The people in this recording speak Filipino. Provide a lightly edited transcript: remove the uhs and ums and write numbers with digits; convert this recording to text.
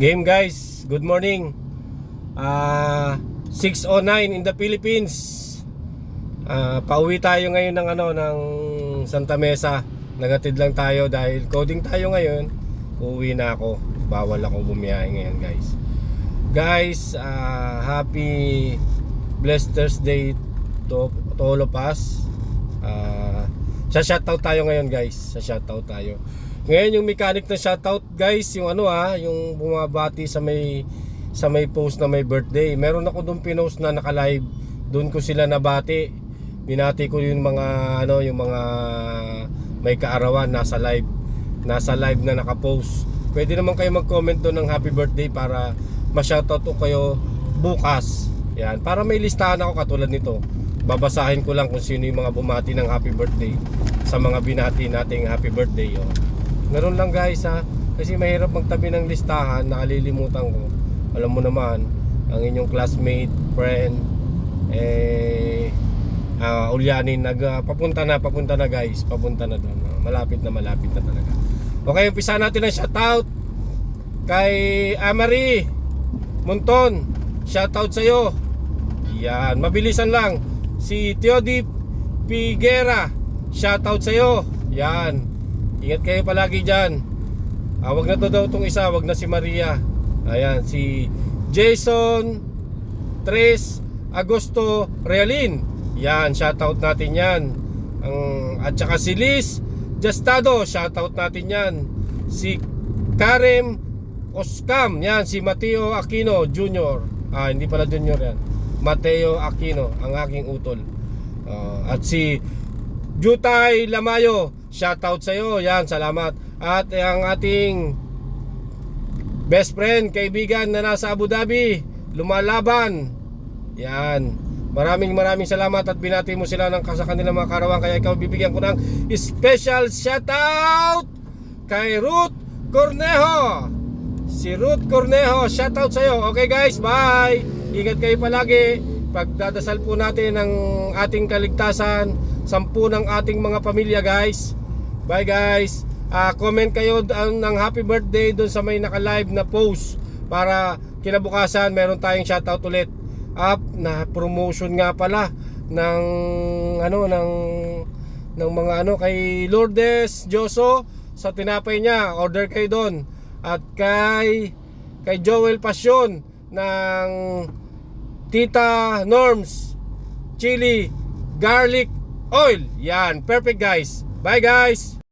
Game guys, good morning. 6:09 in the Philippines. Pauwi tayo ngayon ng Santa Mesa. Nagatid lang tayo dahil coding tayo ngayon. Uuwi na ako. Bawal ako bumiyahe ngayon guys. Guys, happy blessed Thursday to all of us. Sa shoutout tayo ngayon guys. Sa shoutout tayo. Ngayon yung mechanic na shoutout guys, yung yung bumabati sa may post na may birthday. Meron ako doon pinost na naka-live. Doon ko sila nabati. Binati ko yung mga yung mga may kaarawan nasa live na naka-post. Pwede naman kayo mag-comment doon ng happy birthday para ma-shoutout ko kayo bukas. Yan, para may listahan ako katulad nito. Babasahin ko lang kung sino yung mga bumati ng happy birthday sa mga binati nating happy birthday. Meron lang guys kasi mahirap magtabi ng listahan, nakalilimutan ko. Alam mo naman, ang inyong classmate, friend, ulyanin, papunta na guys, papunta na doon. Malapit na talaga. Okay, umpisa natin ang shoutout kay Amari Monton. Shoutout sa'yo. Yan, mabilisan lang. Si Teodip Piguera, shoutout sa'yo. Yan, ingat kayo palagi dyan. Wag na to daw itong isa, wag na si Maria. Ayan, si Jason Tres Agosto Realin. Yan, shoutout natin yan. At saka si Liz Justado, shoutout natin yan. Si Karem Oscam, yan, si Mateo Aquino Jr. Hindi pala Junior yan, Mateo Aquino, ang aking utol. At si Jutay Lamayo, shoutout sa'yo. Yan, salamat. At ang ating best friend, kaibigan na nasa Abu Dhabi, Lumalaban. Yan, maraming salamat at binati mo sila sa kanilang mga kaarawan. Kaya ikaw bibigyan ko ng special shoutout kay Ruth Cornejo. Si Ruth Cornejo, shoutout sa'yo. Okay guys, bye. Ingat kayo palagi. Pagdadasal po natin ang ating kaligtasan, 10 ng ating mga pamilya guys. Bye guys. Comment kayo ng happy birthday doon sa may naka-live na post para kinabukasan meron tayong shoutout ulit. Na promotion nga pala ng mga kay Lourdes Joso sa tinapay niya. Order kayo doon. At kay Joel Passion ng Tita Norms Chili Garlic Oil. Yan, perfect guys. Bye guys.